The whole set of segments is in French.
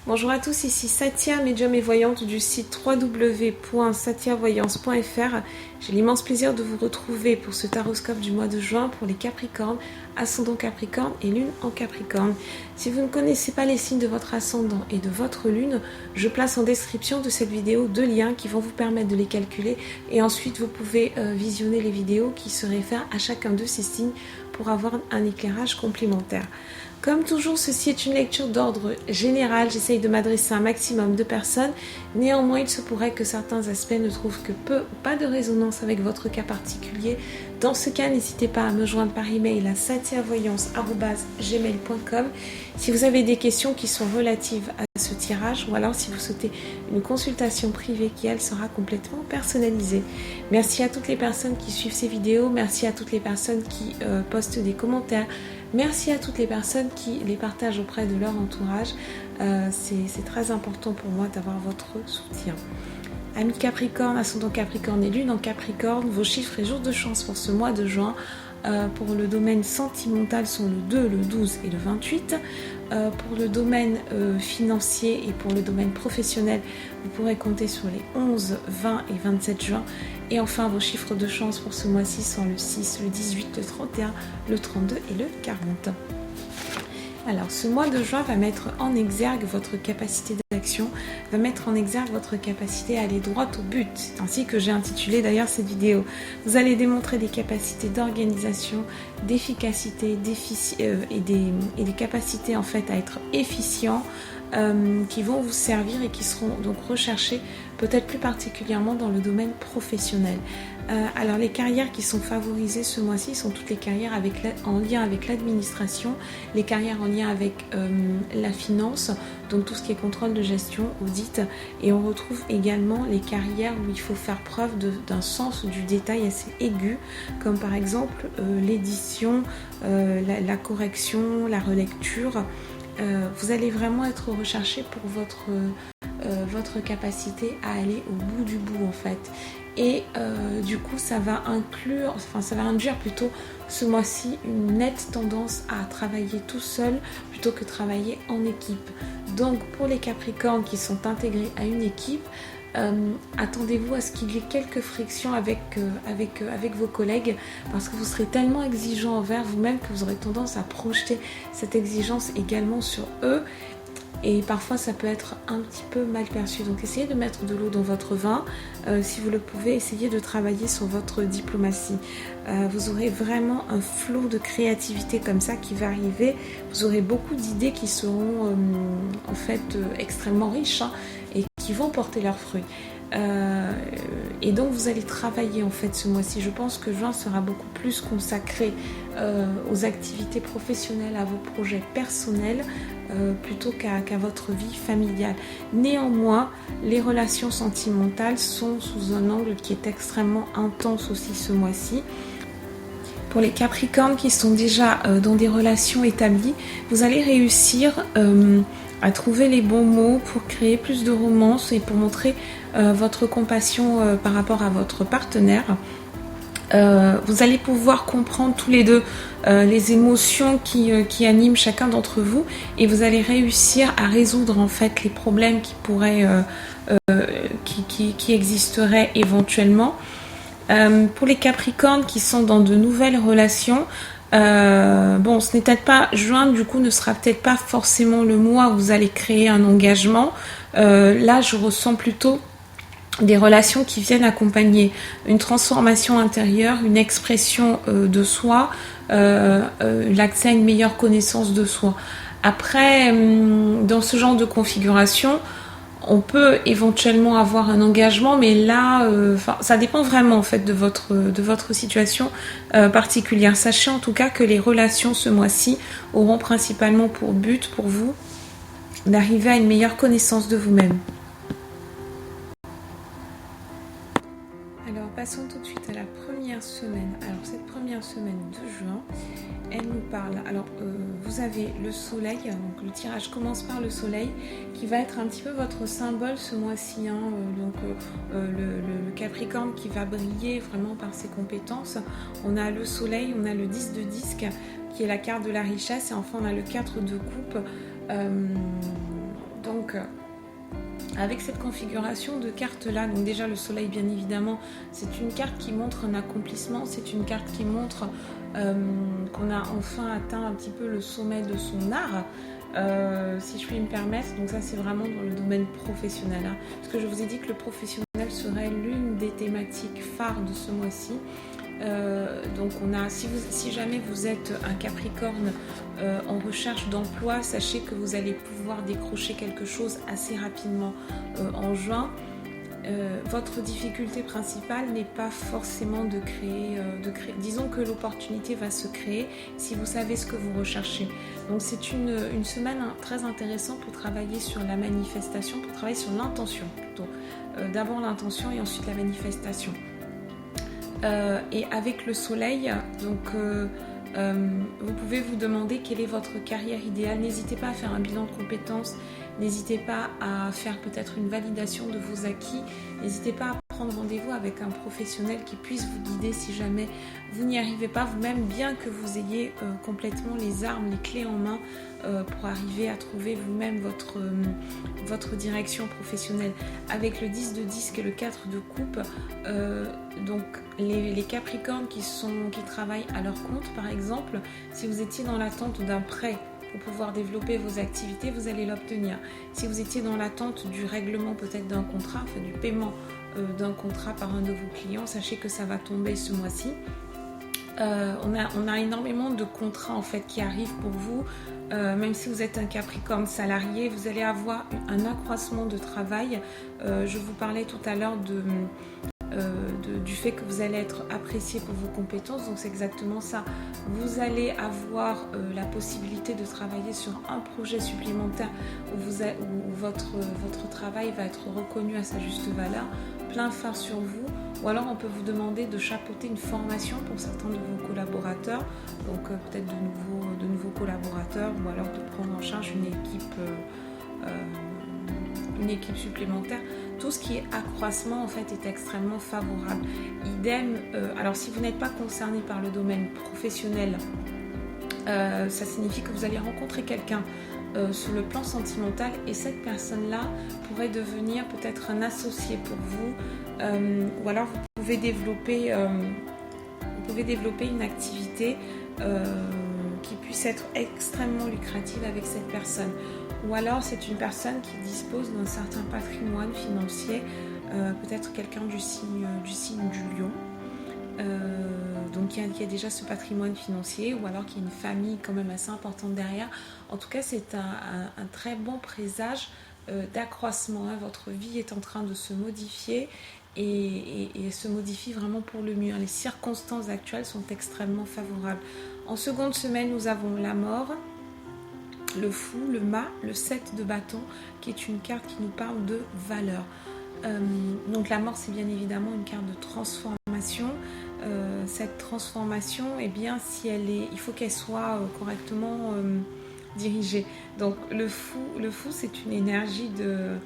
Bonjour à tous, ici Satya, médium et voyante du site www.satyavoyance.fr. J'ai l'immense plaisir de vous retrouver pour ce taroscope du mois de juin pour les Capricornes, ascendant Capricorne et lune en Capricorne. Si vous ne connaissez pas les signes de votre ascendant et de votre lune, je place en description de cette vidéo 2 liens qui vont vous permettre de les calculer et ensuite vous pouvez visionner les vidéos qui se réfèrent à chacun de ces signes pour avoir un éclairage complémentaire. Comme toujours, ceci est une lecture d'ordre général. J'essaye de m'adresser à un maximum de personnes. Néanmoins, il se pourrait que certains aspects ne trouvent que peu ou pas de résonance avec votre cas particulier. Dans ce cas, n'hésitez pas à me joindre par email à satyavoyance@gmail.com si vous avez des questions qui sont relatives à ce tirage ou alors si vous souhaitez une consultation privée qui, elle, sera complètement personnalisée. Merci à toutes les personnes qui suivent ces vidéos. Merci à toutes les personnes qui postent des commentaires. Merci à toutes les personnes qui les partagent auprès de leur entourage. C'est très important pour moi d'avoir votre soutien. Amis Capricorne, ascendant Capricorne et lune en Capricorne, vos chiffres et jours de chance pour ce mois de juin pour le domaine sentimental sont le 2, le 12 et le 28. Pour le domaine financier et pour le domaine professionnel, vous pourrez compter sur les 11, 20 et 27 juin. Et enfin, vos chiffres de chance pour ce mois-ci sont le 6, le 18, le 31, le 32 et le 40. Alors, ce mois de juin va mettre en exergue votre capacité d'action, va mettre en exergue votre capacité à aller droit au but. C'est ainsi que j'ai intitulé d'ailleurs cette vidéo. Vous allez démontrer des capacités d'organisation, d'efficacité et des capacités en fait à être efficient qui vont vous servir et qui seront donc recherchées peut-être plus particulièrement dans le domaine professionnel. Alors les carrières qui sont favorisées ce mois-ci sont toutes les carrières en lien avec l'administration, les carrières en lien avec la finance, donc tout ce qui est contrôle de gestion, audit, et on retrouve également les carrières où il faut faire preuve d'un sens du détail assez aigu, comme par exemple l'édition, la correction, la relecture. Vous allez vraiment être recherché pour votre capacité à aller au bout du bout en fait. Et du coup ça va induire plutôt ce mois-ci une nette tendance à travailler tout seul plutôt que travailler en équipe. Donc pour les Capricornes qui sont intégrés à une équipe, attendez-vous à ce qu'il y ait quelques frictions avec vos collègues parce que vous serez tellement exigeant envers vous-même que vous aurez tendance à projeter cette exigence également sur eux. Et parfois ça peut être un petit peu mal perçu. Donc essayez de mettre de l'eau dans votre vin. Si vous le pouvez, essayez de travailler sur votre diplomatie. Vous aurez vraiment un flot de créativité comme ça qui va arriver. Vous aurez beaucoup d'idées qui seront en fait extrêmement riches et qui vont porter leurs fruits. Et donc vous allez travailler en fait ce mois-ci. Je pense que juin sera beaucoup plus consacré aux activités professionnelles, à vos projets personnels plutôt qu'à votre vie familiale. Néanmoins, les relations sentimentales sont sous un angle qui est extrêmement intense aussi ce mois-ci. Pour les Capricornes qui sont déjà dans des relations établies, vous allez réussir à trouver les bons mots pour créer plus de romance et pour montrer votre compassion par rapport à votre partenaire. Vous allez pouvoir comprendre tous les deux les émotions qui animent chacun d'entre vous et vous allez réussir à résoudre en fait les problèmes qui pourraient qui existeraient éventuellement. Pour les Capricornes qui sont dans de nouvelles relations, ce n'est peut-être pas juin, du coup ne sera peut-être pas forcément le mois où vous allez créer un engagement. Là je ressens plutôt des relations qui viennent accompagner une transformation intérieure, une expression de soi, l'accès à une meilleure connaissance de soi. Après, dans ce genre de configuration, on peut éventuellement avoir un engagement, mais là, ça dépend vraiment en fait de votre situation particulière. Sachez en tout cas que les relations ce mois-ci auront principalement pour but, pour vous, d'arriver à une meilleure connaissance de vous-même. Alors, passons tout de suite à la première semaine. Alors, cette première semaine de juin, elle nous parle. Alors, vous avez le soleil, donc le tirage commence par le soleil, qui va être un petit peu votre symbole ce mois-ci. Le Capricorne qui va briller vraiment par ses compétences. On a le soleil, on a le 10 de disque, qui est la carte de la richesse, et enfin on a le 4 de coupe. Donc Donc, avec cette configuration de cartes là, donc déjà le soleil bien évidemment, c'est une carte qui montre un accomplissement, c'est une carte qui montre qu'on a enfin atteint un petit peu le sommet de son art, si je puis me permettre. Donc ça c'est vraiment dans le domaine professionnel, hein. Parce que je vous ai dit que le professionnel serait l'une des thématiques phares de ce mois-ci. Donc on a, si jamais vous êtes un Capricorne en recherche d'emploi, sachez que vous allez pouvoir décrocher quelque chose assez rapidement en juin. Votre difficulté principale n'est pas forcément de créer, disons que l'opportunité va se créer si vous savez ce que vous recherchez. Donc c'est une semaine très intéressante pour travailler sur la manifestation, pour travailler sur l'intention plutôt. D'abord l'intention et ensuite la manifestation. Et avec le soleil, donc vous pouvez vous demander quelle est votre carrière idéale. N'hésitez pas à faire un bilan de compétences, n'hésitez pas à faire peut-être une validation de vos acquis, n'hésitez pas à prendre rendez-vous avec un professionnel qui puisse vous guider si jamais vous n'y arrivez pas vous-même, bien que vous ayez complètement les armes, les clés en main pour arriver à trouver vous-même votre direction professionnelle. Avec le 10 de disque et le 4 de coupe, donc les Capricornes qui travaillent à leur compte par exemple, si vous étiez dans l'attente d'un prêt pour pouvoir développer vos activités, vous allez l'obtenir. Si vous étiez dans l'attente du règlement peut-être d'un contrat, enfin du paiement d'un contrat par un de vos clients, sachez que ça va tomber ce mois-ci. On a énormément de contrats en fait qui arrivent pour vous. Même si vous êtes un Capricorne salarié, vous allez avoir un accroissement de travail. Je vous parlais tout à l'heure du fait que vous allez être apprécié pour vos compétences, donc c'est exactement ça. Vous allez avoir la possibilité de travailler sur un projet supplémentaire où votre travail va être reconnu à sa juste valeur, plein phare sur vous. Ou alors on peut vous demander de chapeauter une formation pour certains de vos collaborateurs, donc peut-être de nouveaux collaborateurs, ou alors de prendre en charge une équipe supplémentaire. Tout ce qui est accroissement en fait est extrêmement favorable. Idem, alors si vous n'êtes pas concerné par le domaine professionnel, ça signifie que vous allez rencontrer quelqu'un sur le plan sentimental et cette personne-là pourrait devenir peut-être un associé pour vous, ou alors vous pouvez développer une activité qui puisse être extrêmement lucrative avec cette personne. Ou alors c'est une personne qui dispose d'un certain patrimoine financier, peut-être quelqu'un du signe du lion, donc qui a déjà ce patrimoine financier, ou alors qui a une famille quand même assez importante derrière. En tout cas c'est un très bon présage d'accroissement, hein. Votre vie est en train de se modifier et se modifie vraiment pour le mieux. Les circonstances actuelles sont extrêmement favorables. En seconde semaine, nous avons la mort, le fou, le mât, le 7 de bâton, qui est une carte qui nous parle de valeur. Donc la mort, c'est bien évidemment une carte de transformation. Cette transformation, eh bien, il faut qu'elle soit correctement dirigée. Donc le fou, c'est une énergie de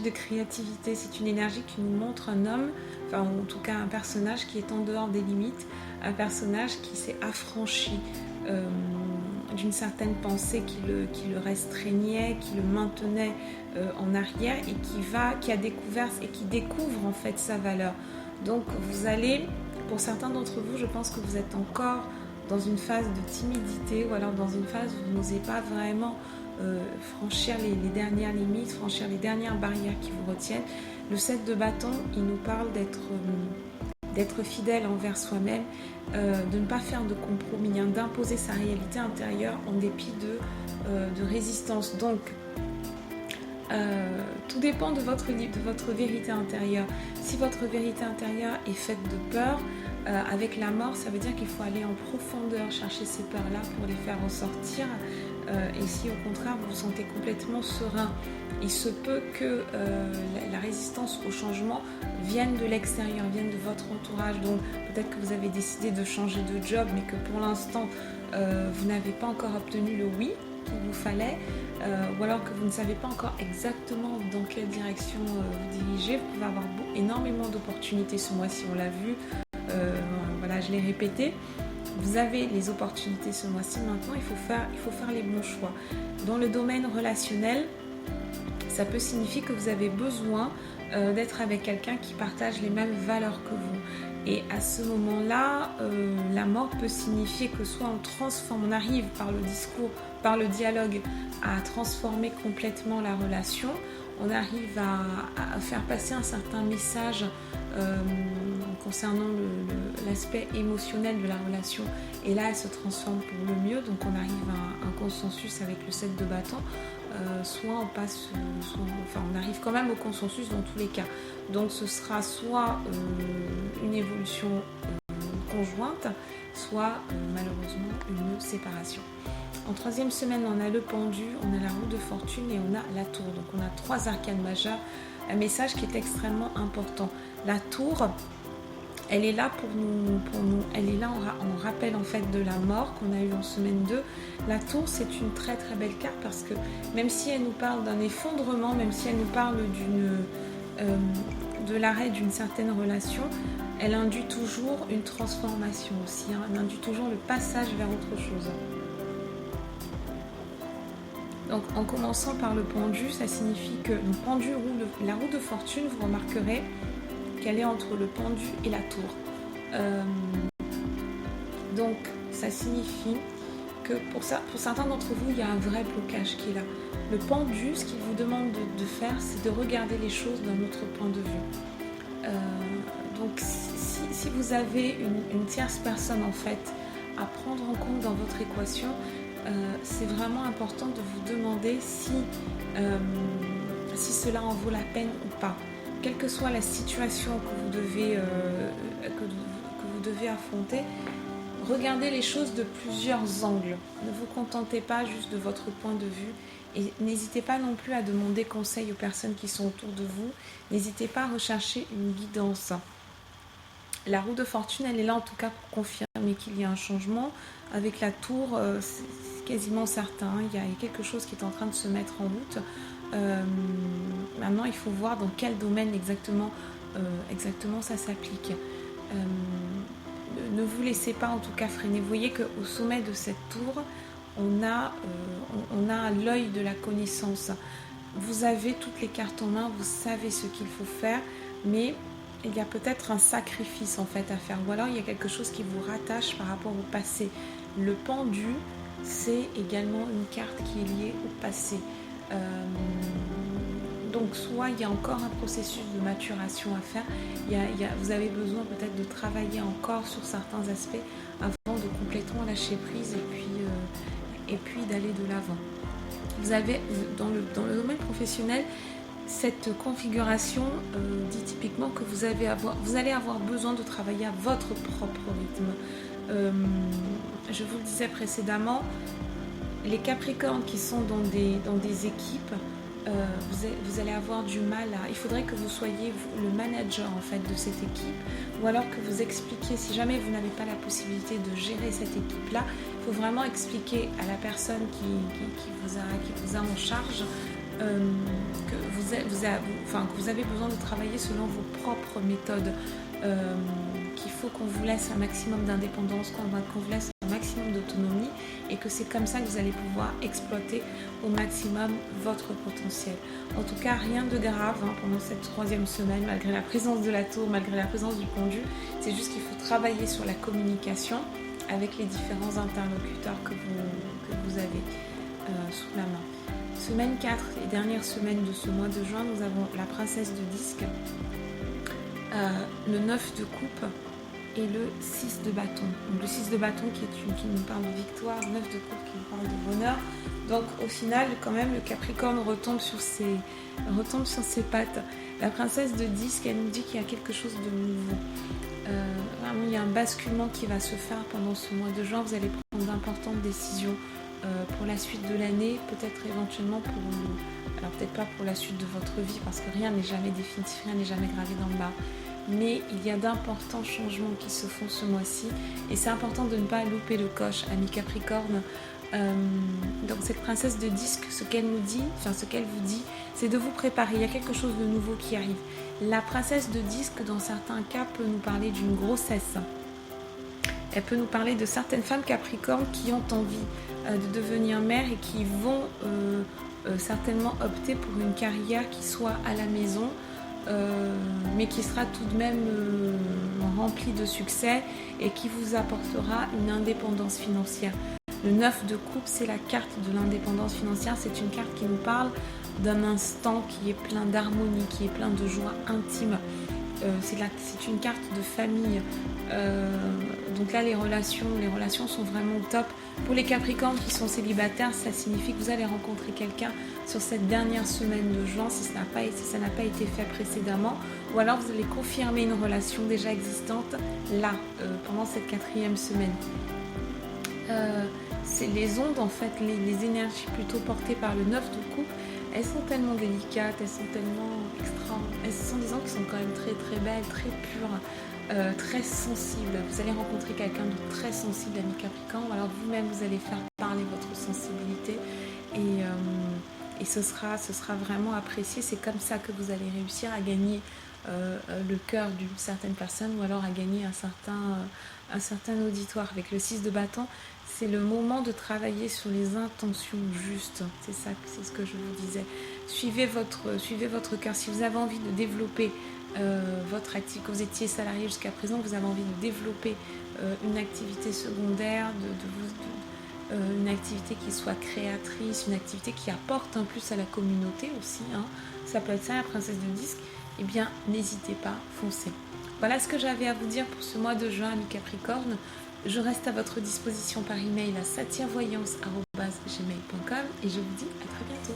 créativité, c'est une énergie qui nous montre un homme, enfin en tout cas un personnage qui est en dehors des limites, un personnage qui s'est affranchi d'une certaine pensée qui le restreignait, qui le maintenait en arrière et qui a découvert et qui découvre en fait sa valeur. Donc vous allez, pour certains d'entre vous, je pense que vous êtes encore dans une phase de timidité ou alors dans une phase où vous n'osez pas vraiment franchir les dernières limites, franchir les dernières barrières qui vous retiennent. Le 7 de bâton, il nous parle d'être fidèle envers soi-même, de ne pas faire de compromis, hein, d'imposer sa réalité intérieure en dépit de résistance. Donc, tout dépend de votre vérité intérieure. Si votre vérité intérieure est faite de peur, avec la mort, ça veut dire qu'il faut aller en profondeur chercher ces peurs-là pour les faire ressortir. Et si au contraire vous vous sentez complètement serein, il se peut que la résistance au changement vienne de l'extérieur, vienne de votre entourage. Donc peut-être que vous avez décidé de changer de job, mais que pour l'instant vous n'avez pas encore obtenu le oui qu'il vous fallait, ou alors que vous ne savez pas encore exactement dans quelle direction vous dirigez. Vous pouvez avoir énormément d'opportunités ce mois-ci, on l'a vu, voilà, je l'ai répété. Vous avez les opportunités ce mois-ci. Maintenant, il faut faire les bons choix. Dans le domaine relationnel, ça peut signifier que vous avez besoin d'être avec quelqu'un qui partage les mêmes valeurs que vous. Et à ce moment-là, la mort peut signifier que soit on arrive par le discours, par le dialogue, à transformer complètement la relation, on arrive à faire passer un certain message concernant l'aspect émotionnel de la relation, et là elle se transforme pour le mieux, donc on arrive à un consensus avec le 7 de bâton, soit on passe, on arrive quand même au consensus dans tous les cas, donc ce sera soit une évolution conjointe, soit malheureusement une séparation. En troisième semaine, on a le pendu, on a la roue de fortune et on a la tour. Donc on a 3 arcanes majeures, un message qui est extrêmement important. La tour, elle est là pour nous, elle est là en rappel en fait de la mort qu'on a eu en semaine 2. La tour, c'est une très très belle carte parce que même si elle nous parle d'un effondrement, même si elle nous parle de l'arrêt d'une certaine relation, elle induit toujours une transformation aussi, hein. Elle induit toujours le passage vers autre chose. Donc en commençant par le pendu, ça signifie que le pendu, la roue de fortune, vous remarquerez qu'elle est entre le pendu et la tour. Donc ça signifie que pour certains d'entre vous, il y a un vrai blocage qui est là. Le pendu, ce qu'il vous demande de faire, c'est de regarder les choses d'un autre point de vue. Donc si vous avez une tierce personne en fait à prendre en compte dans votre équation, c'est vraiment important de vous demander si cela en vaut la peine ou pas. Quelle que soit la situation que vous devez affronter, regardez les choses de plusieurs angles. Ne vous contentez pas juste de votre point de vue et n'hésitez pas non plus à demander conseil aux personnes qui sont autour de vous. N'hésitez pas à rechercher une guidance. La roue de fortune, elle est là en tout cas pour confirmer qu'il y a un changement. Avec la tour, c'est quasiment certain. Il y a quelque chose qui est en train de se mettre en route. Maintenant, il faut voir dans quel domaine exactement ça s'applique. Ne vous laissez pas en tout cas freiner. Vous voyez qu'au sommet de cette tour, on a l'œil de la connaissance. Vous avez toutes les cartes en main, vous savez ce qu'il faut faire, mais il y a peut-être un sacrifice en fait à faire, ou alors il y a quelque chose qui vous rattache par rapport au passé. Le pendu, c'est également une carte qui est liée au passé. Donc soit il y a encore un processus de maturation à faire, vous avez besoin peut-être de travailler encore sur certains aspects avant de complètement lâcher prise et puis d'aller de l'avant. Vous avez dans le domaine professionnel, cette configuration dit typiquement que vous allez avoir besoin de travailler à votre propre rythme. Je vous le disais précédemment, les Capricornes qui sont dans des équipes, vous allez avoir du mal il faudrait que vous soyez le manager en fait de cette équipe, ou alors que vous expliquiez, si jamais vous n'avez pas la possibilité de gérer cette équipe là, il faut vraiment expliquer à la personne qui vous a en charge que vous avez besoin de travailler selon vos propres méthodes, qu'il faut qu'on vous laisse un maximum d'indépendance, qu'on vous laisse un maximum d'autonomie, et que c'est comme ça que vous allez pouvoir exploiter au maximum votre potentiel. En tout cas, rien de grave pendant cette troisième semaine, malgré la présence de la tour, malgré la présence du pendu. C'est juste qu'il faut travailler sur la communication avec les différents interlocuteurs que vous avez sous la main. Semaine 4 et dernière semaine de ce mois de juin, nous avons la princesse de disque, le 9 de coupe et le 6 de bâton. Donc le 6 de bâton qui nous parle de victoire, le 9 de coupe qui nous parle de bonheur. Donc au final, quand même, le Capricorne retombe sur ses pattes. La princesse de disque, elle nous dit qu'il y a quelque chose de nouveau. Vraiment, il y a un basculement qui va se faire pendant ce mois de juin. Vous allez prendre d'importantes décisions pour la suite de l'année, peut-être éventuellement alors peut-être pas pour la suite de votre vie, parce que rien n'est jamais définitif, rien n'est jamais gravé dans le marbre. Mais il y a d'importants changements qui se font ce mois-ci, et c'est important de ne pas louper le coche, amis Capricorne. Donc cette princesse de disque, ce qu'elle vous dit, c'est de vous préparer. Il y a quelque chose de nouveau qui arrive. La princesse de disque, dans certains cas, peut nous parler d'une grossesse. Elle peut nous parler de certaines femmes Capricorne qui ont envie de devenir mères et qui vont certainement opter pour une carrière qui soit à la maison, mais qui sera tout de même remplie de succès et qui vous apportera une indépendance financière. Le 9 de coupe, c'est la carte de l'indépendance financière. C'est une carte qui nous parle d'un instant qui est plein d'harmonie, qui est plein de joie intime. C'est une carte de famille. Donc là, les relations sont vraiment au top. Pour les Capricornes qui sont célibataires, ça signifie que vous allez rencontrer quelqu'un sur cette dernière semaine de juin, si ça n'a pas été fait précédemment, ou alors vous allez confirmer une relation déjà existante là, pendant cette 4e semaine. C'est les ondes, en fait, les énergies plutôt portées par le 9 de coupe, elles sont tellement délicates, elles sont tellement elles sont des ondes qui sont quand même très très belles, très pures, très sensibles. Vous allez rencontrer quelqu'un de très sensible, ami Capricorne, ou alors vous-même vous allez faire parler votre sensibilité et ce sera vraiment apprécié. C'est comme ça que vous allez réussir à gagner le cœur d'une certaine personne, ou alors à gagner un certain auditoire. Avec le 6 de bâton, c'est le moment de travailler sur les intentions justes. C'est ça, c'est ce que je vous disais. Suivez votre cœur. Si vous avez envie de développer votre activité, que vous étiez salarié jusqu'à présent, vous avez envie de développer une activité secondaire, une activité qui soit créatrice, une activité qui apporte un plus à la communauté aussi, hein. Ça peut être ça, la princesse de disque. Eh bien, n'hésitez pas, foncez. Voilà ce que j'avais à vous dire pour ce mois de juin, ami Capricorne. Je reste à votre disposition par email à satirvoyance@gmail.com et je vous dis à très bientôt.